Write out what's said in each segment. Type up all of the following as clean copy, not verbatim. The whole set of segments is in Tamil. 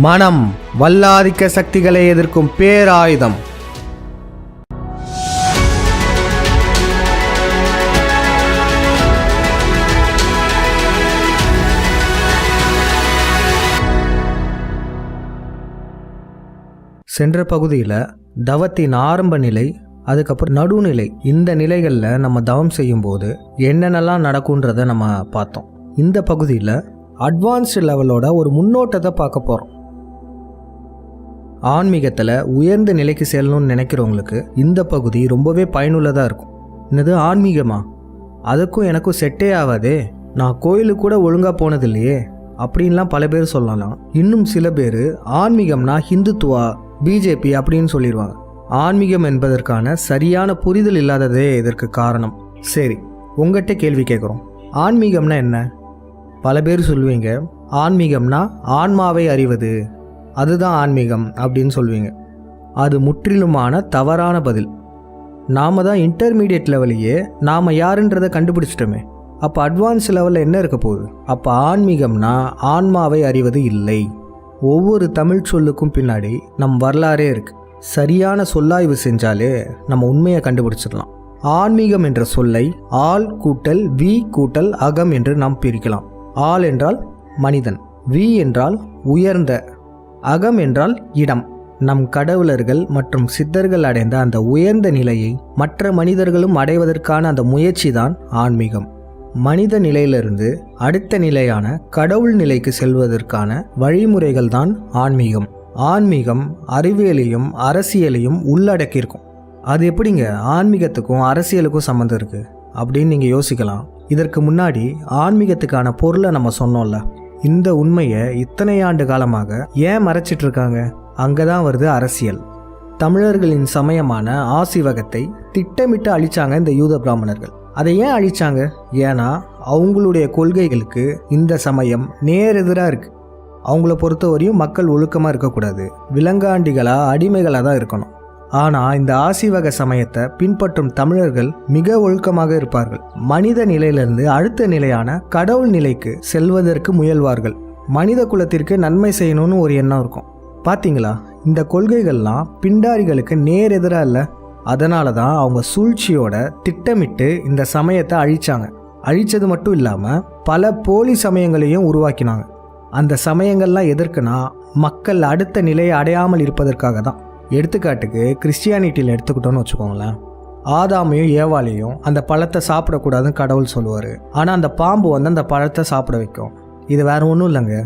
மனம் வல்லாதிக்க சக்திகளை எதிர்க்கும் பேராயுதம். சென்ற பகுதியில் தவத்தின் ஆரம்ப நிலை, அதுக்கப்புறம் நடுநிலை, இந்த நிலைகளில் நம்ம தவம் செய்யும்போது என்னென்னலாம் நடக்குன்றதை நம்ம பார்த்தோம். இந்த பகுதியில் அட்வான்ஸ்டு லெவலோட ஒரு முன்னோட்டத்தை பார்க்க போகிறோம். ஆன்மீகத்தில் உயர்ந்த நிலைக்கு செல்லணும்னு நினைக்கிறவங்களுக்கு இந்த பகுதி ரொம்பவே பயனுள்ளதாக இருக்கும். என்னது ஆன்மீகமா? அதுக்கும் எனக்கும் செட்டே ஆகாதே, நான் கோயிலுக்கு கூட ஒழுங்காக போனதில்லையே அப்படின்லாம் பல பேர் சொல்லலாம். இன்னும் சில பேர் ஆன்மீகம்னா ஹிந்துத்துவா, பிஜேபி அப்படின்னு சொல்லிடுவாங்க. ஆன்மீகம் என்பதற்கான சரியான புரிதல் இல்லாததே இதற்கு காரணம். சரி, உங்கள்கிட்ட கேள்வி கேட்குறோம், ஆன்மீகம்னா என்ன? பல பேர் சொல்லுவீங்க, ஆன்மீகம்னா ஆன்மாவை அறிவது, அதுதான் ஆன்மீகம் அப்படின்னு சொல்லுவீங்க. அது முற்றிலுமான தவறான பதில். நாம் தான் இன்டர்மீடியட் லெவலையே நாம் யாருன்றதை கண்டுபிடிச்சிட்டோமே, அப்போ அட்வான்ஸ் லெவலில் என்ன இருக்க போகுது? அப்போ ஆன்மீகம்னா ஆன்மாவை அறிவது இல்லை. ஒவ்வொரு தமிழ் சொல்லுக்கும் பின்னாடி நம் வரலாறே இருக்குது. சரியான சொல்லாய்வு செஞ்சாலே நம்ம உண்மையை கண்டுபிடிச்சிடலாம். ஆன்மீகம் என்ற சொல்லை ஆள் கூட்டல் வி கூட்டல் அகம் என்று நாம் பிரிக்கலாம். ஆள் என்றால் மனிதன், வி என்றால் உயர்ந்த, அகம் என்றால் இடம். நம் கடவுளர்கள் மற்றும் சித்தர்கள் அடைந்த அந்த உயர்ந்த நிலையை மற்ற மனிதர்களும் அடைவதற்கான அந்த முயற்சி தான் ஆன்மீகம். மனித நிலையிலிருந்து அடுத்த நிலையான கடவுள் நிலைக்கு செல்வதற்கான வழிமுறைகள் தான் ஆன்மீகம். ஆன்மீகம் அறிவியலையும் அரசியலையும் உள்ளடக்கியிருக்கும். அது எப்படிங்க ஆன்மீகத்துக்கும் அரசியலுக்கும் சம்மந்தம் இருக்குது அப்படின்னு நீங்கள் யோசிக்கலாம். இதற்கு முன்னாடி ஆன்மீகத்துக்கான பொருளை நம்ம சொன்னோம்ல, இந்த உண்மையை இத்தனை ஆண்டு காலமாக ஏன் மறைச்சிட்டு இருக்காங்க? அங்கே தான் வருது அரசியல். தமிழர்களின் சமயமான ஆசிவகத்தை திட்டமிட்டு அழிச்சாங்க இந்த யூத பிராமணர்கள். அதை ஏன் அழிச்சாங்க? ஏன்னா அவங்களுடைய கொள்கைகளுக்கு இந்த சமயம் நேரெதிராக இருக்குது. அவங்கள பொறுத்தவரையும் மக்கள் ஒழுக்கமாக இருக்கக்கூடாது, விலங்காண்டிகளாக அடிமைகளாக தான் இருக்கணும். ஆனால் இந்த ஆசிவக சமயத்தை பின்பற்றும் தமிழர்கள் மிக ஒழுக்கமாக இருப்பார்கள். மனித நிலையிலிருந்து அடுத்த நிலையான கடவுள் நிலைக்கு செல்வதற்கு முயல்வார்கள். மனித குலத்திற்கு நன்மை செய்யணும்னு ஒரு எண்ணம் இருக்கும். பார்த்தீங்களா, இந்த கொள்கைகள்லாம் பிண்டாரிகளுக்கு நேர் எதிராக இல்லை. அதனால தான் அவங்க சூழ்ச்சியோட திட்டமிட்டு இந்த சமயத்தை அழிச்சாங்க. அழித்தது மட்டும் இல்லாமல் பல போலி சமயங்களையும் உருவாக்கினாங்க. அந்த சமயங்கள்லாம் எதற்குனா மக்கள் அடுத்த நிலையை அடையாமல் இருப்பதற்காக தான். எடுத்துக்காட்டுக்கு கிறிஸ்டியானிட்டியில் எடுத்துக்கிட்டோன்னு வச்சுக்கோங்களேன். ஆதாமையும் ஏவாளையும் அந்த பழத்தை சாப்பிடக்கூடாதுன்னு கடவுள் சொல்லுவார். ஆனால் அந்த பாம்பு வந்து அந்த பழத்தை சாப்பிட வைக்கும். இது வேற ஒன்றும் இல்லைங்க,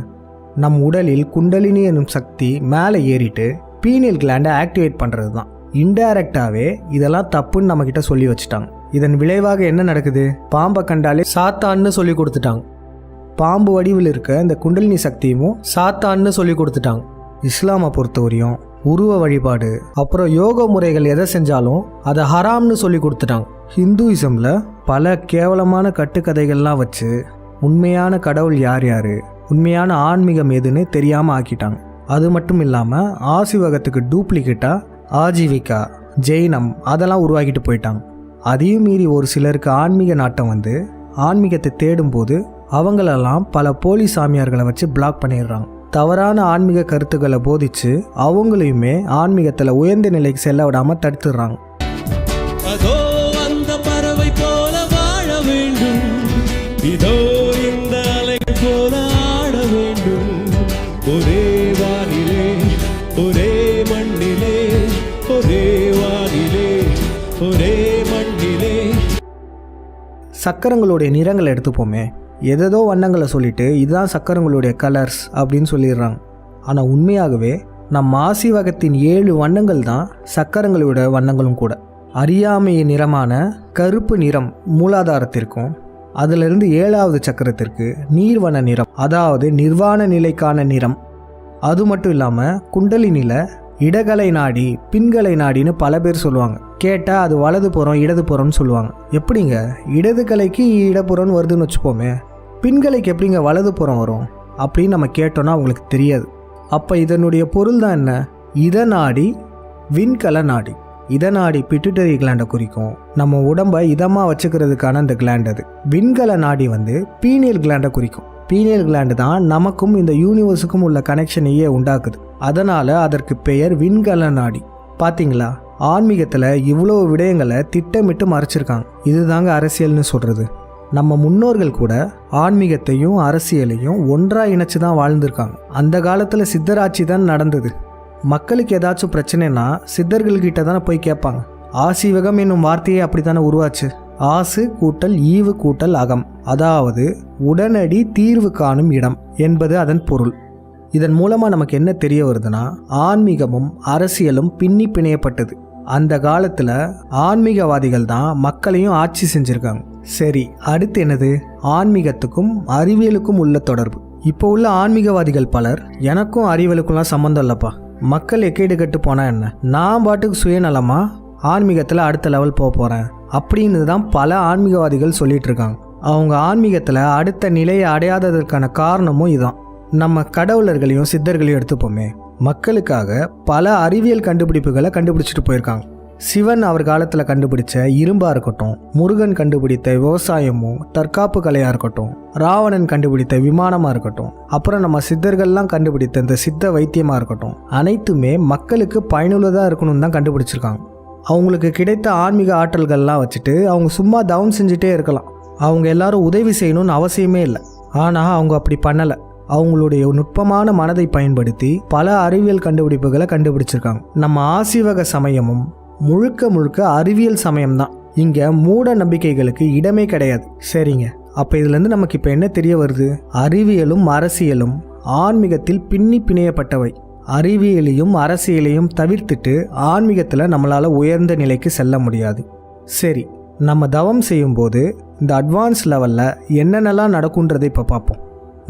நம் உடலில் குண்டலினி என்னும் சக்தி மேலே ஏறிட்டு பீனியல் கிளாண்டை ஆக்டிவேட் பண்ணுறது தான். இன்டைரக்டாகவே இதெல்லாம் தப்புன்னு நம்மக்கிட்ட சொல்லி வச்சுட்டாங்க. இதன் விளைவாக என்ன நடக்குது? பாம்பை கண்டாலே சாத்தான்னு சொல்லி கொடுத்துட்டாங்க. பாம்பு வடிவில் இருக்க இந்த குண்டலினி சக்தியும் சாத்தான்னு சொல்லி கொடுத்துட்டாங்க. இஸ்லாமை பொறுத்தவரையும் உருவ வழிபாடு அப்புறம் யோக முறைகள் எதை செஞ்சாலும் அதை ஹராம்னு சொல்லி கொடுத்துட்டாங்க. ஹிந்துயிசமில் பல கேவலமான கட்டுக்கதைகள்லாம் வச்சு உண்மையான கடவுள் யார் யார், உண்மையான ஆன்மீகம் எதுன்னு தெரியாமல் ஆக்கிட்டாங்க. அது மட்டும் இல்லாமல் ஆசிவகத்துக்கு டூப்ளிகேட்டாக ஆஜீவிகா, ஜெயினம் அதெல்லாம் உருவாக்கிட்டு போயிட்டாங்க. அதையும் மீறி ஒரு சிலருக்கு ஆன்மீக நாட்டம் வந்து ஆன்மீகத்தை தேடும்போது அவங்களெல்லாம் பல போலி சாமியார்களை வச்சு பிளாக் பண்ணிடுறாங்க. தவறான ஆன்மீக கருத்துக்களை போதிச்சு அவங்களையுமே ஆன்மீகத்தில் உயர்ந்த நிலைக்கு செல்ல விடாமல் தடுத்துடுறாங்க. அதோ அந்த பறவை போல வாழ வேண்டும், இதோ இந்த அலை போல ஆட வேண்டும், ஒரே வானிலே ஒரே மண்ணிலே ஒரே வானிலே ஒரே மண்ணிலே. சக்கரங்களுடைய நிறங்களை எடுத்துப்போமே, எதோ வண்ணங்களை சொல்லிட்டு இதுதான் சக்கரங்களுடைய கலர்ஸ் அப்படின்னு சொல்லிடுறாங்க. ஆனால் உண்மையாகவே நம் ஆசிவகத்தின் 7 வண்ணங்கள் தான் சக்கரங்களோட வண்ணங்களும் கூட. அறியாமையின் நிறமான கருப்பு நிறம் மூலாதாரத்திற்கும், அதிலிருந்து 7வது சக்கரத்திற்கு நீர்வண்ண நிறம், அதாவது நிர்வாண நிலைக்கான நிறம். அது மட்டும் இல்லாமல் குண்டலினில இடகலை நாடி பின்கலை நாடின்னு பல பேர் சொல்லுவாங்க. கேட்டால் அது வலது புறம் இடது புறம்னு சொல்லுவாங்க. எப்படிங்க இடது கலைக்கு இடப்புறம்னு வருதுன்னு வச்சுப்போமே, பின்கலைக்கு எப்படிங்க வலது புறம் வரும் அப்படின்னு நம்ம கேட்டோன்னா அவங்களுக்கு தெரியாது. அப்போ இதனுடைய பொருள் தான் என்ன? இத நாடி விண்கல நாடி. இத நாடி பிட்யூட்டரி கிளாண்டை குறிக்கும். நம்ம உடம்பை இதமாக வச்சுக்கிறதுக்கான அந்த கிளாண்ட் அது. விண்கல நாடி வந்து பீனியல் கிளாண்டை குறிக்கும். பீனியல் கிளாண்டு தான் நமக்கும் இந்த யூனிவர்ஸுக்கும் உள்ள கனெக்ஷனையே உண்டாக்குது. அதனால் அதற்கு பெயர் விண்கல நாடி. பார்த்தீங்களா, ஆன்மீகத்தில் இவ்வளோ விடயங்களை திட்டமிட்டு மறைச்சிருக்காங்க. இதுதாங்க அரசியல்னு சொல்கிறது. நம்ம முன்னோர்கள் கூட ஆன்மீகத்தையும் அரசியலையும் ஒன்றாக இணைச்சி தான் வாழ்ந்திருக்காங்க. அந்த காலத்தில் சித்தராட்சி தான் நடந்தது. மக்களுக்கு ஏதாச்சும் பிரச்சனைனா சித்தர்கள்கிட்ட தானே போய் கேட்பாங்க. ஆசீவகம் என்னும் வார்த்தையே அப்படி தானே உருவாச்சு. ஆசு கூட்டல் ஈவு கூட்டல் அகம், அதாவது உடனடி தீர்வு காணும் இடம் என்பது அதன் பொருள். இதன் மூலமாக நமக்கு என்ன தெரிய வருதுன்னா, ஆன்மீகமும் அரசியலும் பின்னி பிணையப்பட்டது. அந்த காலத்தில் ஆன்மீகவாதிகள் தான் மக்களையும் ஆட்சி செஞ்சுருக்காங்க. சரி, அடுத்து என்னது? ஆன்மீகத்துக்கும் அறிவியலுக்கும் உள்ள தொடர்பு. இப்போ உள்ள ஆன்மீகவாதிகள் பலர் எனக்கும் அறிவியலுக்கும்லாம் சம்மந்தம் இல்லைப்பா, மக்கள் எக்கேடு கட்டு போனால் என்ன, நான் பாட்டுக்கு சுயநலமா ஆன்மீகத்தில் அடுத்த லெவல் போகிறேன் அப்படின்னு தான் பல ஆன்மீகவாதிகள் சொல்லிட்டு இருக்காங்க. அவங்க ஆன்மீகத்தில் அடுத்த நிலையை அடையாததற்கான காரணமும் இதுதான். நம்ம கடவுளர்களையும் சித்தர்களையும் எடுத்துப்போமே, மக்களுக்காக பல அறிவியல் கண்டுபிடிப்புகளை கண்டுபிடிச்சிட்டு போயிருக்காங்க. சிவன் அவர் காலத்தில் கண்டுபிடிச்ச இரும்பாக இருக்கட்டும், முருகன் கண்டுபிடித்த விவசாயமும் தற்காப்பு கலையாக இருக்கட்டும், ராவணன் கண்டுபிடித்த விமானமாக இருக்கட்டும், அப்புறம் நம்ம சித்தர்கள்லாம் கண்டுபிடித்த இந்த சித்த வைத்தியமாக இருக்கட்டும், அனைத்துமே மக்களுக்கு பயனுள்ளதாக இருக்கணும்னு தான் கண்டுபிடிச்சிருக்காங்க. அவங்களுக்கு கிடைத்த ஆன்மீக ஆற்றல்கள்லாம் வச்சுட்டு அவங்க சும்மா தவம் செஞ்சுட்டே இருக்கலாம். அவங்க எல்லாரும் உதவி செய்யணும்னு அவசியமே இல்லை. ஆனால் அவங்க அப்படி பண்ணலை. அவங்களுடைய நுட்பமான மனதை பயன்படுத்தி பல அறிவியல் கண்டுபிடிப்புகளை கண்டுபிடிச்சிருக்காங்க. நம்ம ஆசீவக சமயமும் முழுக்க முழுக்க அறிவியல் சமயம்தான். இங்கே மூட நம்பிக்கைகளுக்கு இடமே கிடையாது. சரிங்க, அப்போ இதுலேருந்து நமக்கு இப்போ என்ன தெரிய வருது? அறிவியலும் அரசியலும் ஆன்மீகத்தில் பின்னி பிணையப்பட்டவை. அறிவியலையும் அரசியலையும் தவிர்த்துட்டு ஆன்மீகத்தில் நம்மளால் உயர்ந்த நிலைக்கு செல்ல முடியாது. சரி, நம்ம தவம் செய்யும்போது இந்த அட்வான்ஸ் லெவலில் என்னென்னலாம் நடக்குன்றதை இப்போ பார்ப்போம்.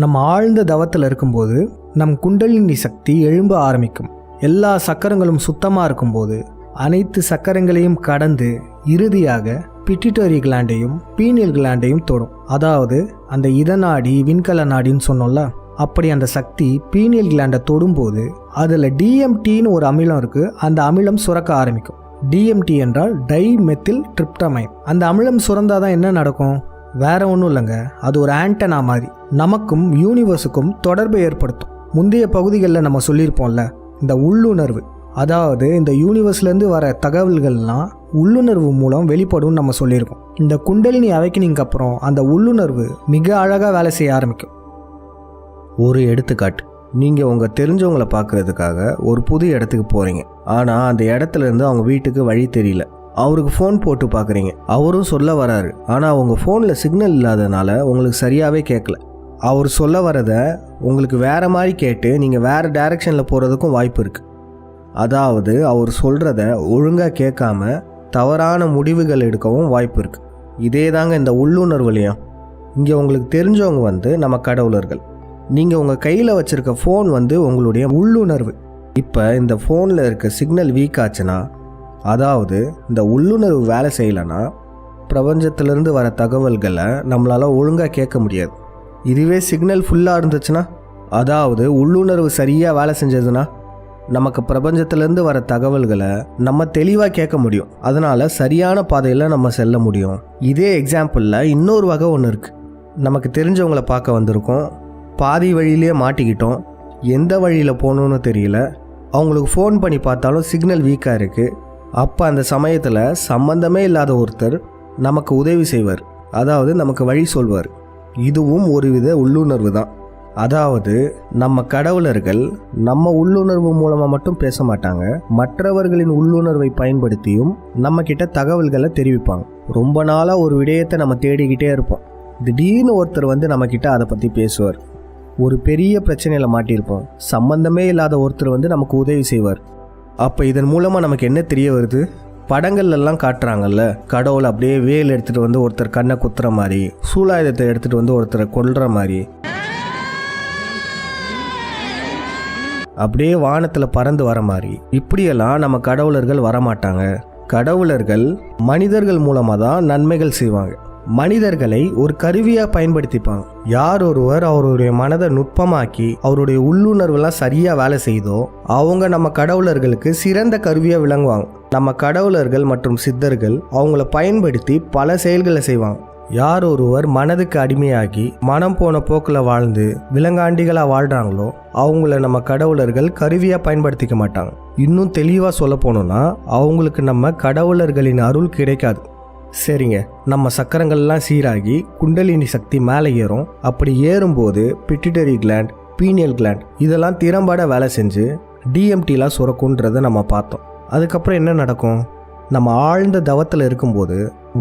நம்ம ஆழ்ந்த தவத்தில் இருக்கும்போது நம் குண்டலினி சக்தி எழும்ப ஆரம்பிக்கும். எல்லா சக்கரங்களும் சுத்தமாக இருக்கும்போது அனைத்து சக்கரங்களையும் கடந்து இறுதியாக பிட்யூட்டரி கிளாண்டையும் பீனியல் கிளாண்டையும் தொடும். அதாவது அந்த இதநாடி விண்கல நாடின்னு சொன்னோம்ல, அப்படி அந்த சக்தி பீனியல் கிளாண்டை தொடும்போது அதில் டிஎம்டின்னு ஒரு அமிலம் இருக்குது. அந்த அமிலம் சுரக்க ஆரம்பிக்கும். டிஎம்டி என்றால் டை மெத்தில் ட்ரிப்டமைன். அந்த அமிலம் சுரந்தாதான் என்ன நடக்கும்? வேற ஒன்றும் இல்லைங்க, அது ஒரு ஆண்டனா மாதிரி நமக்கும் யூனிவர்ஸுக்கும் தொடர்பை ஏற்படுத்தும். முந்தைய பகுதிகளில் நம்ம சொல்லியிருப்போம்ல, இந்த உள்ளுணர்வு, அதாவது இந்த யூனிவர்ஸ்லேருந்து வர தகவல்கள்லாம் உள்ளுணர்வு மூலம் வெளிப்படும் நம்ம சொல்லியிருக்கோம். இந்த குண்டலினி அவைக்கனிங்க்கு அப்புறம் அந்த உள்ளுணர்வு மிக அழகாக வேலை செய்ய ஆரம்பிக்கும். ஒரு எடுத்துக்காட்டு, நீங்கள் உங்கள் தெரிஞ்சவங்களை பார்க்குறதுக்காக ஒரு புது இடத்துக்கு போகிறீங்க. ஆனால் அந்த இடத்துலேருந்து அவங்க வீட்டுக்கு வழி தெரியல. அவருக்கு ஃபோன் போட்டு பார்க்குறீங்க, அவரும் சொல்ல வராரு. ஆனால் அவங்க ஃபோனில் சிக்னல் இல்லாதனால உங்களுக்கு சரியாகவே கேட்கல. அவர் சொல்ல வரதை உங்களுக்கு வேறு மாதிரி கேட்டு நீங்கள் வேறு டைரெக்ஷனில் போகிறதுக்கும் வாய்ப்பு இருக்குது. அதாவது அவர் சொல்கிறத ஒழுங்காக கேட்காம தவறான முடிவுகள் எடுக்கவும் வாய்ப்பு இருக்குது. இதே தாங்க இந்த உள்ளுணர்வுலையும். இங்கே உங்களுக்கு தெரிஞ்சவங்க நம்ம கடவுளர்கள். நீங்கள் உங்கள் கையில் வச்சுருக்க ஃபோன் உங்களுடைய உள்ளுணர்வு. இப்போ இந்த ஃபோனில் இருக்க சிக்னல் வீக் ஆச்சுன்னா, அதாவது இந்த உள்ளுணர்வு வேலை செய்யலைன்னா பிரபஞ்சத்திலேருந்து வர தகவல்களை நம்மளால் ஒழுங்காக கேட்க முடியாது. இதுவே சிக்னல் ஃபுல்லாக இருந்துச்சுன்னா, அதாவது உள்ளுணர்வு சரியாக வேலை செஞ்சதுன்னா, நமக்கு பிரபஞ்சத்திலேருந்து வர தகவல்களை நம்ம தெளிவாக கேட்க முடியும். அதனால் சரியான பாதையில் நம்ம செல்ல முடியும். இதே எக்ஸாம்பிளில் இன்னொரு வகை ஒன்று இருக்குது. நமக்கு தெரிஞ்சவங்கள பார்க்க வந்திருக்கோம், பாதி வழியிலே மாட்டிக்கிட்டோம், எந்த வழியில் போகணுன்னு தெரியல, அவங்களுக்கு ஃபோன் பண்ணி பார்த்தாலும் சிக்னல் வீக்காக இருக்குது. அப்போ அந்த சமயத்தில் சம்பந்தமே இல்லாத ஒருத்தர் நமக்கு உதவி செய்வார், அதாவது நமக்கு வழி சொல்வார். இதுவும் ஒருவித உள்ளுணர்வு தான். அதாவது நம்ம கடவுளர்கள் நம்ம உள்ளுணர்வு மூலமாக மட்டும் பேச மாட்டாங்க, மற்றவர்களின் உள்ளுணர்வை பயன்படுத்தியும் நம்ம கிட்ட தகவல்களை தெரிவிப்பாங்க. ரொம்ப நாளாக ஒரு விடயத்தை நம்ம தேடிக்கிட்டே இருப்போம். திடீர்னு ஒருத்தர் நம்ம கிட்ட அதை பற்றி பேசுவார். ஒரு பெரிய பிரச்சனையில் மாட்டியிருப்போம், சம்பந்தமே இல்லாத ஒருத்தர் நமக்கு உதவி செய்வார். அப்போ இதன் மூலமாக நமக்கு என்ன தெரிய வருது? படங்கள்லாம் காட்டுறாங்கல்ல, கடவுள் அப்படியே வேல் எடுத்துகிட்டு ஒருத்தர் கண்ணை குத்துற மாதிரி, சூலாயுதத்தை எடுத்துகிட்டு ஒருத்தரை கொல்ற மாதிரி, அப்படியே வானத்தில் பறந்து வர மாதிரி, இப்படியெல்லாம் நம்ம கடவுளர்கள் வரமாட்டாங்க. கடவுளர்கள் மனிதர்கள் மூலமாக தான் நன்மைகள் செய்வாங்க. மனிதர்களை ஒரு கருவியாக பயன்படுத்திப்பாங்க. யார் ஒருவர் அவருடைய மனதை நுட்பமாக்கி அவருடைய உள்ளுணர்வுலாம் சரியாக வேலை செய்தோ அவங்க நம்ம கடவுளர்களுக்கு சிறந்த கருவியாக விளங்குவாங்க. நம்ம கடவுளர்கள் மற்றும் சித்தர்கள் அவங்கள பயன்படுத்தி பல செயல்களை செய்வாங்க. யார் ஒருவர் மனதுக்கு அடிமையாகி மனம் போன போக்கில் வாழ்ந்து விலங்காண்டிகளாக வாழ்கிறாங்களோ அவங்கள நம்ம கடவுளர்கள் கருவியாக பயன்படுத்திக்க மாட்டாங்க. இன்னும் தெளிவாக சொல்ல போனோம்னா அவங்களுக்கு நம்ம கடவுளர்களின் அருள் கிடைக்காது. சரிங்க, நம்ம சக்கரங்கள்லாம் சீராகி குண்டலினி சக்தி மேலே ஏறும். அப்படி ஏறும்போது பிட்யூட்டரி கிளாண்ட், பீனியல் கிளாண்ட் இதெல்லாம் திறம்பட வேலை செஞ்சு டிஎம்டிலாம் சுரக்குன்றதை நம்ம பார்த்தோம். அதுக்கப்புறம் என்ன நடக்கும்? நம்ம ஆழ்ந்த தவத்தில் இருக்கும்போது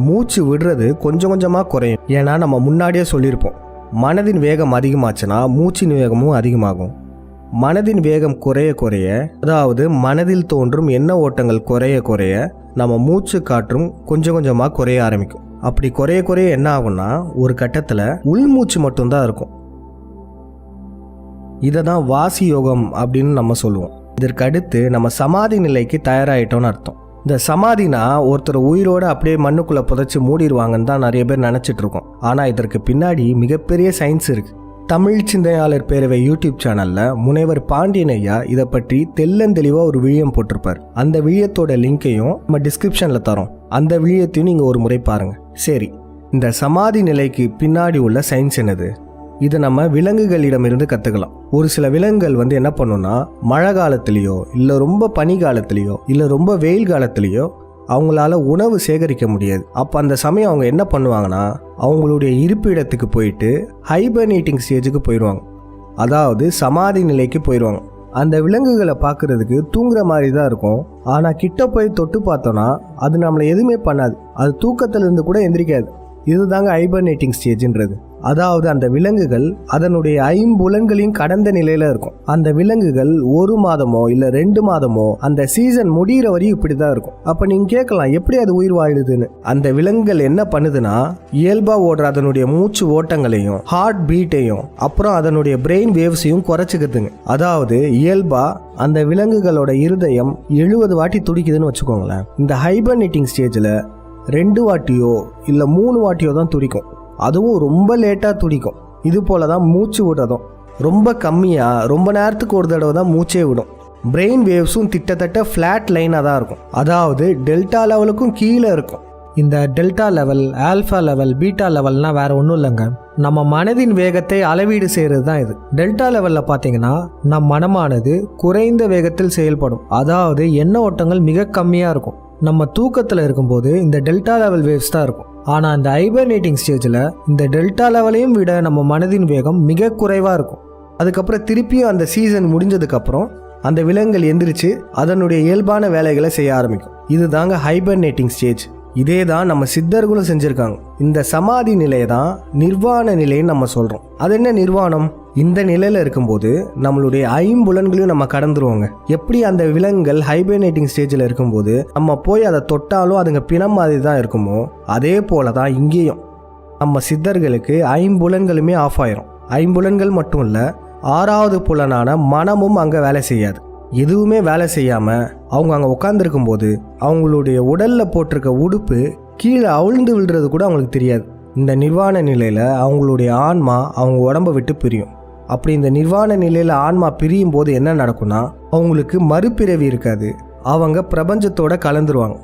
மூச்சு விடுறது கொஞ்சம் கொஞ்சமாக குறையும். ஏன்னா நம்ம முன்னாடியே சொல்லியிருப்போம், மனதின் வேகம் அதிகமாச்சுன்னா மூச்சின் வேகமும் அதிகமாகும். மனதின் வேகம் குறைய குறைய, அதாவது மனதில் தோன்றும் எண்ண ஓட்டங்கள் குறைய குறைய நம்ம மூச்சு காற்றும் கொஞ்சம் கொஞ்சமாக குறைய ஆரம்பிக்கும். அப்படி குறைய குறைய என்ன ஆகும்னா ஒரு கட்டத்தில் உள்மூச்சு மட்டும்தான் இருக்கும். இதை தான் வாசி யோகம் அப்படின்னு நம்ம சொல்லுவோம். இதற்கு அடுத்து நம்ம சமாதி நிலைக்கு தயாராகிட்டோம்னு அர்த்தம். இந்த சமாதினா ஒருத்தர் உயிரோடு அப்படியே மண்ணுக்குள்ளே புதைச்சி மூடிடுவாங்கன்னு தான் நிறைய பேர் நினச்சிட்டு இருக்கோம். ஆனால் இதற்கு பின்னாடி மிகப்பெரிய சயின்ஸ் இருக்குது. தமிழ் சிந்தனையாளர் பேரவை யூடியூப் சேனலில் முனைவர் பாண்டியன் ஐயா இதை பற்றி தெள்ளந்தெளிவாக ஒரு விழியம் போட்டிருப்பார். அந்த விழியத்தோட லிங்கையும் நம்ம டிஸ்கிரிப்ஷனில் தரோம். அந்த விழியத்தையும் நீங்கள் ஒரு முறை பாருங்கள். சரி, இந்த சமாதி நிலைக்கு பின்னாடி உள்ள சயின்ஸ் என்னது? இதை நம்ம விலங்குகளிடமிருந்து கற்றுக்கலாம். ஒரு சில விலங்குகள் என்ன பண்ணுன்னா மழை காலத்துலேயோ இல்லை ரொம்ப பனி காலத்துலேயோ இல்லை ரொம்ப வெயில் காலத்துலேயோ அவங்களால உணவு சேகரிக்க முடியாது. அப்போ அந்த சமயம் அவங்க என்ன பண்ணுவாங்கன்னா அவங்களுடைய இருப்பிடத்துக்கு போயிட்டு ஹைபர்னேட்டிங் ஸ்டேஜுக்கு போயிடுவாங்க. அதாவது சமாதி நிலைக்கு போயிடுவாங்க. அந்த விலங்குகளை பார்க்குறதுக்கு தூங்குற மாதிரி தான் இருக்கும். ஆனால் கிட்ட போய் தொட்டு பார்த்தோன்னா அது நம்மளை எதுவுமே பண்ணாது. அது தூக்கத்திலிருந்து கூட எந்திரிக்காது. இதுதாங்க ஹைபர்னேட்டிங் ஸ்டேஜ்ன்றது. அதாவது அந்த விலங்குகள் அதனுடைய ஐம்புலன்களையும் கடந்த நிலையில இருக்கும். அந்த விலங்குகள் 1 மாதமோ இல்லை 2 மாதமோ அந்த சீசன் முடிகிற வரையும் இப்படி தான் இருக்கும். அப்போ நீங்கள் கேட்கலாம், எப்படி அது உயிர் வாழுதுன்னு? அந்த விலங்குகள் என்ன பண்ணுதுன்னா இயல்பா ஓடுற அதனுடைய மூச்சு ஓட்டங்களையும் ஹார்ட் பீட்டையும் அப்புறம் அதனுடைய பிரெயின் வேவ்ஸையும் குறைச்சிக்குதுங்க. அதாவது இயல்பா அந்த விலங்குகளோட இருதயம் 70 வாட்டி துடிக்குதுன்னு வச்சுக்கோங்களேன். இந்த ஹைபர்னேட்டிங் ஸ்டேஜில் 2 வாட்டியோ இல்லை 3 வாட்டியோ தான் துடிக்கும். அதுவும் ரொம்ப லேட்டாக துடிக்கும். இது போல தான் மூச்சு விடுறதும் ரொம்ப கம்மியாக ரொம்ப நேரத்துக்கு ஒரு தடவை தான் மூச்சே விடும். பிரெயின் வேவ்ஸும் கிட்டத்தட்ட ஃப்ளாட் லைனாக தான் இருக்கும். அதாவது டெல்டா லெவலுக்கும் கீழே இருக்கும். இந்த delta level, alpha level, beta லெவல்னால் வேறு ஒன்றும் இல்லைங்க, நம்ம மனதின் வேகத்தை அளவீடு செய்கிறது தான் இது. டெல்டா லெவலில் பார்த்தீங்கன்னா நம் மனமானது குறைந்த வேகத்தில் செயல்படும். அதாவது எண்ண ஓட்டங்கள் மிக கம்மியாக இருக்கும். நம்ம தூக்கத்தில் இருக்கும்போது இந்த டெல்டா லெவல் வேவ்ஸ் தான் இருக்கும். ஆனால் இந்த ஹைபர்னேட்டிங் ஸ்டேஜில் இந்த டெல்டா லெவலையும் விட நம்ம மனதின் வேகம் மிக குறைவாக இருக்கும். அதுக்கப்புறம் திருப்பியும் அந்த சீசன் முடிஞ்சதுக்கப்புறம் அந்த விலங்குகள் எந்திரிச்சு அதனுடைய இயல்பான வேலைகளை செய்ய ஆரம்பிக்கும். இதுதாங்க ஹைபர்னேட்டிங் ஸ்டேஜ். இதே தான் நம்ம சித்தர்களும் செஞ்சுருக்காங்க. இந்த சமாதி நிலையை தான் நிர்வாண நிலைன்னு நம்ம சொல்கிறோம். அது என்ன நிர்வாணம்? இந்த நிலையில் இருக்கும்போது நம்மளுடைய ஐம்புலன்களையும் நம்ம கடந்துருவோங்க. எப்படி அந்த விலங்குகள் ஹைபர்னேட்டிங் ஸ்டேஜில் இருக்கும்போது நம்ம போய் அதை தொட்டாலும் அதுங்க பிணம் மாதிரி தான் இருக்குமோ, அதே போல தான் இங்கேயும் நம்ம சித்தர்களுக்கு ஐம்புலன்களுமே ஆஃப் ஆயிரும். ஐம்புலன்கள் மட்டும் இல்லை, 6வது புலனான மனமும் அங்கே வேலை செய்யாது. எதுவுமே வேலை செய்யாமல் அவங்க அங்கே உட்காந்துருக்கும் போது அவங்களுடைய உடலில் போட்டிருக்க உடுப்பு கீழே அவிழ்ந்து விழுறது கூட அவங்களுக்கு தெரியாது. இந்த நிர்வாண நிலையில் அவங்களுடைய ஆன்மா அவங்க உடம்பை விட்டு பிரியும். அப்படி இந்த நிர்வாண நிலையில் ஆன்மா பிரியும் போது என்ன நடக்கும்னா அவங்களுக்கு மறுபிறவி இருக்காது. அவங்க பிரபஞ்சத்தோட கலந்துருவாங்க.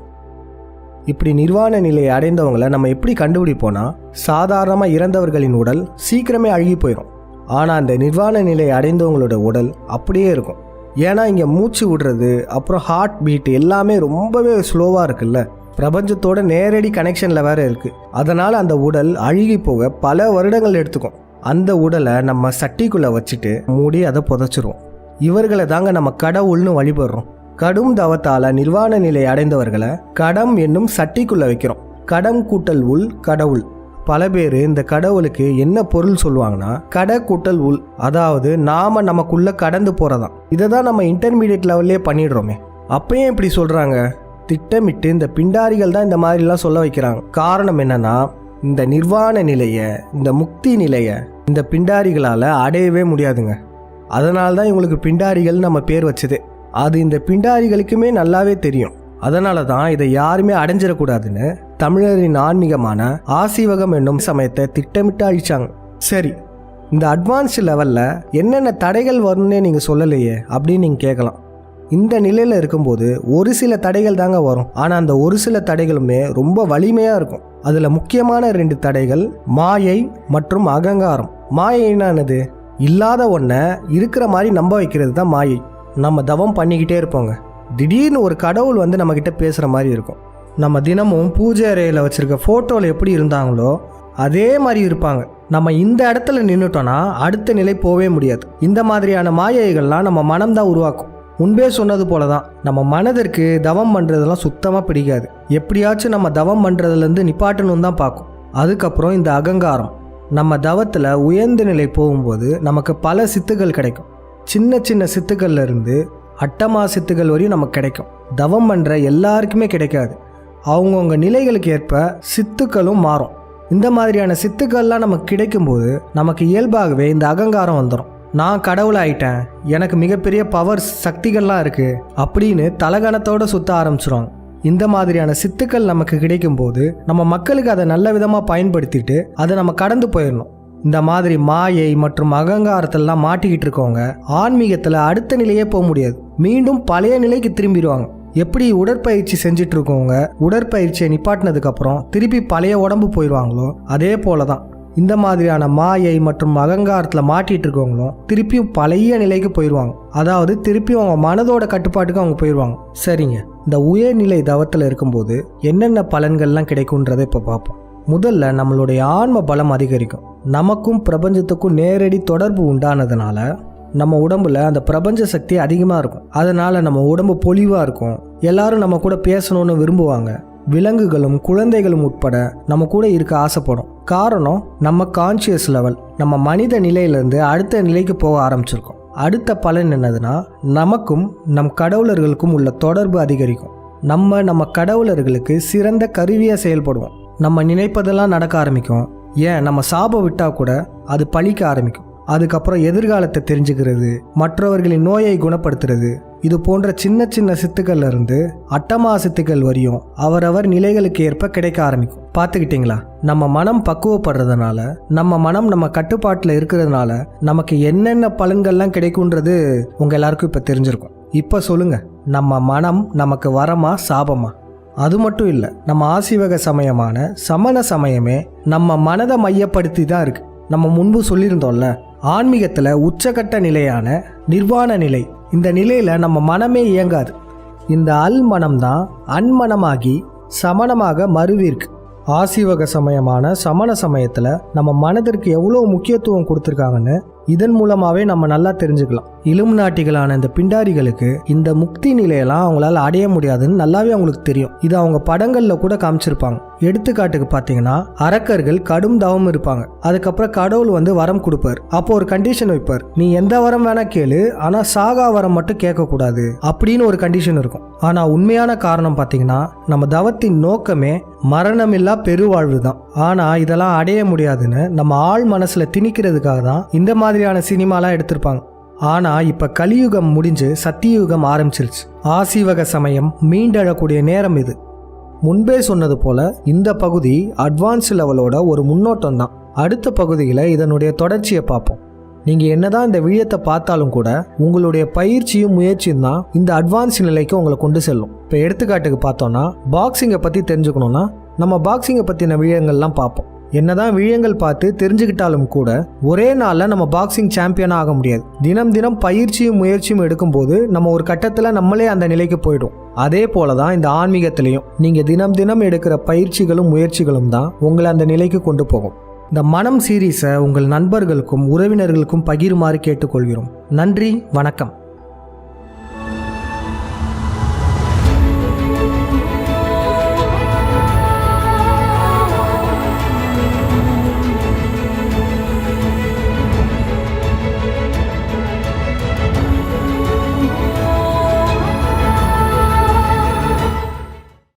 இப்படி நிர்வாண நிலையை அடைந்தவங்களை நம்ம எப்படி கண்டுபிடிப்போம்னா, சாதாரணமாக இறந்தவர்களின் உடல் சீக்கிரமே அழுகி போயிடும். ஆனால் அந்த நிர்வாண நிலையை அடைந்தவங்களோட உடல் அப்படியே இருக்கும். ஏன்னா இங்கே மூச்சு விடுறது அப்புறம் ஹார்ட் பீட் எல்லாமே ரொம்பவே ஸ்லோவாக இருக்குல்ல, பிரபஞ்சத்தோட நேரடி கனெக்ஷனில் வேறு இருக்குது. அதனால் அந்த உடல் அழுகி போக பல வருடங்கள் எடுத்துக்கும். அந்த உடலை நம்ம சட்டிக்குள்ளே வச்சுட்டு மூடி அதை புதைச்சிருவோம். இவர்களை தாங்க நம்ம கடவுள்னு வழிபடுறோம். கடும் தவத்தால் நிர்வாண நிலை அடைந்தவர்களை கடம் என்னும் சட்டிக்குள்ளே வைக்கிறோம். கடம் கூட்டல் உள் கடவுள். பல பேர் இந்த கடவுளுக்கு என்ன பொருள் சொல்லுவாங்கன்னா கட கூட்டல் உள், அதாவது நாம நமக்குள்ள கடந்து போறதான். இதை தான் நம்ம இன்டர்மீடியட் லெவல்லே பண்ணிடுறோமே. அப்பயும் இப்படி சொல்றாங்க, திட்டமிட்டு இந்த பிண்டாரிகள் தான் இந்த மாதிரிலாம் சொல்ல வைக்கிறாங்க. காரணம் என்னன்னா இந்த நிர்வாண நிலையை, இந்த முக்தி நிலையை இந்த பிண்டாரிகளால் அடையவே முடியாதுங்க. அதனால தான் இவங்களுக்கு பிண்டாரிகள் நம்ம பேர் வச்சது. அது இந்த பிண்டாரிகளுக்குமே நல்லாவே தெரியும். அதனால தான் இதை யாருமே அடைஞ்சிடக்கூடாதுன்னு தமிழரின் ஆன்மீகமான ஆசீவகம் என்னும் சமயத்தை திட்டமிட்டு அழிச்சாங்க. சரி, இந்த அட்வான்ஸ்டு லெவலில் என்னென்ன தடைகள் வரும்னே நீங்கள் சொல்லலையே அப்படின்னு நீங்கள் கேட்கலாம். இந்த நிலையில் இருக்கும்போது ஒரு சில தடைகள் தாங்க வரும். ஆனால் அந்த ஒரு சில தடைகளுமே ரொம்ப வலிமையாக இருக்கும். அதில் முக்கியமான 2 தடைகள் மாயை மற்றும் அகங்காரம். மாயைனானது இல்லாத ஒன்றை இருக்கிற மாதிரி நம்ப வைக்கிறது தான் மாயை. நம்ம தவம் பண்ணிக்கிட்டே இருப்போங்க, திடீர்னு ஒரு கடவுள் வந்து நம்மக்கிட்ட பேசுகிற மாதிரி இருக்கும். நம்ம தினமும் பூஜை அறையில் வச்சுருக்க ஃபோட்டோவில் எப்படி இருந்தாங்களோ அதே மாதிரி இருப்பாங்க. நம்ம இந்த இடத்துல நின்றுட்டோன்னா அடுத்த நிலை போகவே முடியாது. இந்த மாதிரியான மாயைகள்லாம் நம்ம மனம்தான் உருவாக்கும். முன்பே சொன்னது போல தான், நம்ம மனதிற்கு தவம் பண்ணுறதெல்லாம் சுத்தமாக பிடிக்காது. எப்படியாச்சும் நம்ம தவம் பண்ணுறதுலேருந்து நிப்பாட்டணும் தான் பார்க்கும். அதுக்கப்புறம் இந்த அகங்காரம், நம்ம தவத்தில் உயர்ந்த நிலை போகும்போது நமக்கு பல சித்துக்கள் கிடைக்கும். சின்ன சின்ன சித்துக்கள்ல இருந்து அட்டமா சித்துக்கள் வரையும் நமக்கு கிடைக்கும். தவம் பண்ணுற எல்லாருக்குமே கிடைக்காது. அவங்கவுங்க நிலைகளுக்கு ஏற்ப சித்துக்களும் மாறும். இந்த மாதிரியான சித்துக்கள்லாம் நமக்கு கிடைக்கும்போது நமக்கு இயல்பாகவே இந்த அகங்காரம் வந்துடும். நான் கடவுள் ஆயிட்டேன், எனக்கு மிகப்பெரிய பவர் சக்திகள்லாம் இருக்குது அப்படின்னு தலகணத்தோடு சுற்ற ஆரம்பிச்சிருவாங்க. இந்த மாதிரியான சித்துக்கள் நமக்கு கிடைக்கும்போது நம்ம மக்களுக்கு அதை நல்ல விதமாக பயன்படுத்திட்டு அதை நம்ம கடந்து போயிடணும். இந்த மாதிரி மாயை மற்றும் அகங்காரத்தெல்லாம் மாட்டிக்கிட்டு இருக்கவங்க ஆன்மீகத்தில் அடுத்த நிலையே போக முடியாது. மீண்டும் பழைய நிலைக்கு திரும்பிடுவாங்க. எப்படி உடற்பயிற்சி செஞ்சுட்டு இருக்கவங்க உடற்பயிற்சியை நிப்பாட்டினதுக்கப்புறம் திருப்பி பழைய உடம்பு போயிடுவாங்களோ அதே போல தான் இந்த மாதிரியான மாயை மற்றும் அகங்காரத்தில் மாட்டிகிட்டு இருக்கவங்களும் திருப்பியும் பழைய நிலைக்கு போயிடுவாங்க. அதாவது திருப்பியும் அவங்க மனதோட கட்டுப்பாட்டுக்கு அவங்க போயிடுவாங்க. சரிங்க, இந்த உயர்நிலை தவத்தில் இருக்கும்போது என்னென்ன பலன்கள்லாம் கிடைக்கும்ன்றதை இப்போ பார்ப்போம். முதல்ல நம்மளுடைய ஆன்ம பலம் அதிகரிக்கும். நமக்கும் பிரபஞ்சத்துக்கும் நேரடி தொடர்பு உண்டானதுனால நம்ம உடம்புல அந்த பிரபஞ்ச சக்தி அதிகமாக இருக்கும். அதனால் நம்ம உடம்பு பொலிவாக இருக்கும். எல்லாரும் நம்ம கூட பேசணும்னு விரும்புவாங்க. விலங்குகளும் குழந்தைகளும் உட்பட நம்ம கூட இருக்க ஆசைப்படும். காரணம், நம்ம கான்சியஸ் லெவல் நம்ம மனித நிலையிலேருந்து அடுத்த நிலைக்கு போக ஆரம்பிச்சிருக்கோம். அடுத்த பலன் என்னதுன்னா, நமக்கும் நம் கடவுளர்களுக்கும் உள்ள தொடர்பு அதிகரிக்கும். நம்ம கடவுளர்களுக்கு சிறந்த கருவியாக செயல்படுவோம். நம்ம நினைப்பதெல்லாம் நடக்க ஆரம்பிக்கும். ஏன், நம்ம சாபம் விட்டால் கூட அது பழிக்க ஆரம்பிக்கும். அதுக்கப்புறம் எதிர்காலத்தை தெரிஞ்சுக்கிறது, மற்றவர்களின் நோயை குணப்படுத்துறது, இது போன்ற சின்ன சின்ன சித்துக்கள்ல இருந்து அட்டமா சித்துக்கள் வரையும் அவரவர் நிலைகளுக்கு ஏற்ப கிடைக்க ஆரம்பிக்கும். பார்த்துக்கிட்டிங்களா, நம்ம மனம் பக்குவப்படுறதுனால, நம்ம மனம் நம்ம கட்டுப்பாட்டில் இருக்கிறதுனால நமக்கு என்னென்ன பலன்கள்லாம் கிடைக்கும்ன்றது உங்கள் எல்லாருக்கும் இப்போ தெரிஞ்சிருக்கும். இப்போ சொல்லுங்க, நம்ம மனம் நமக்கு வரமா சாபமா? அது மட்டும் இல்லை, நம்ம ஆசீவக சமயமான சமண சமயமே நம்ம மனதை மையப்படுத்தி தான் இருக்கு. நம்ம முன்பு சொல்லியிருந்தோம்ல, ஆன்மீகத்தில் உச்சகட்ட நிலையான நிர்வாண நிலை, இந்த நிலையில் நம்ம மனமே இயங்காது. இந்த மனம்தான் அன்மனமாகி சமணமாக மருவிருக்கு. ஆசீவக சமயமான சமண சமயத்தில் நம்ம மனதிற்கு எவ்வளோ முக்கியத்துவம் கொடுத்துருக்காங்கன்னு இதன் மூலமாகவே நம்ம நல்லா தெரிஞ்சுக்கலாம். இலும் நாட்டிகளான இந்த பிண்டாரிகளுக்கு இந்த முக்தி நிலையெல்லாம் அவங்களால அடைய முடியாதுன்னு நல்லாவே அவங்களுக்கு தெரியும். இது அவங்க படங்களில் கூட காமிச்சிருப்பாங்க. எடுத்துக்காட்டுக்கு பார்த்தீங்கன்னா, அரக்கர்கள் கடும் தவம் இருப்பாங்க. அதுக்கப்புறம் கடவுள் வந்து வரம் கொடுப்பார். அப்போ ஒரு கண்டிஷன் வைப்பார், நீ எந்த வரம் வேணா கேளு, ஆனால் சாகா வரம் மட்டும் கேட்கக்கூடாது அப்படின்னு ஒரு கண்டிஷன் இருக்கும். ஆனால் உண்மையான காரணம் பார்த்தீங்கன்னா, நம்ம தவத்தின் நோக்கமே மரணமில்லா பெருவாழ்வு தான். ஆனால் இதெல்லாம் அடைய முடியாதுன்னு நம்ம ஆள் மனசில் திணிக்கிறதுக்காக தான் இந்த மாதிரியான சினிமாலாம் எடுத்திருப்பாங்க. ஆனால் இப்போ கலியுகம் முடிஞ்சு சத்தியுகம் ஆரம்பிச்சிருச்சு. ஆசீவக சமயம் மீண்டெழக்கூடிய நேரம் இது. முன்பே சொன்னது போல இந்த பகுதி அட்வான்ஸ் லெவலோட ஒரு முன்னோட்டம் தான். அடுத்த பகுதியில் இதனுடைய தொடர்ச்சியை பார்ப்போம். நீங்கள் என்னதான் இந்த விழியத்தை பார்த்தாலும் கூட உங்களுடைய பயிற்சியும் முயற்சியும் தான் இந்த அட்வான்ஸ் நிலைக்கு உங்களை கொண்டு செல்லும். இப்போ எடுத்துக்காட்டுக்கு பார்த்தோன்னா, பாக்ஸிங்கை பற்றி தெரிஞ்சுக்கணுன்னா நம்ம பாக்ஸிங்கை பற்றின விழியங்கள்லாம் பார்ப்போம். என்னதான் விழியங்கள் பார்த்து தெரிஞ்சுக்கிட்டாலும் கூட ஒரே நாளில் நம்ம பாக்ஸிங் சாம்பியனாக ஆக முடியாது. தினம் தினம் பயிற்சியும் முயற்சியும் எடுக்கும்போது நம்ம ஒரு கட்டத்தில் நம்மளே அந்த நிலைக்கு போயிடும். அதே போல தான் இந்த ஆன்மீகத்திலையும் நீங்கள் தினம் தினம் எடுக்கிற பயிற்சிகளும் முயற்சிகளும் தான் உங்களை அந்த நிலைக்கு கொண்டு போகும். இந்த மனம் சீரீஸை உங்கள் நண்பர்களுக்கும் உறவினர்களுக்கும் பகிருமாறு கேட்டுக்கொள்கிறோம். நன்றி, வணக்கம்.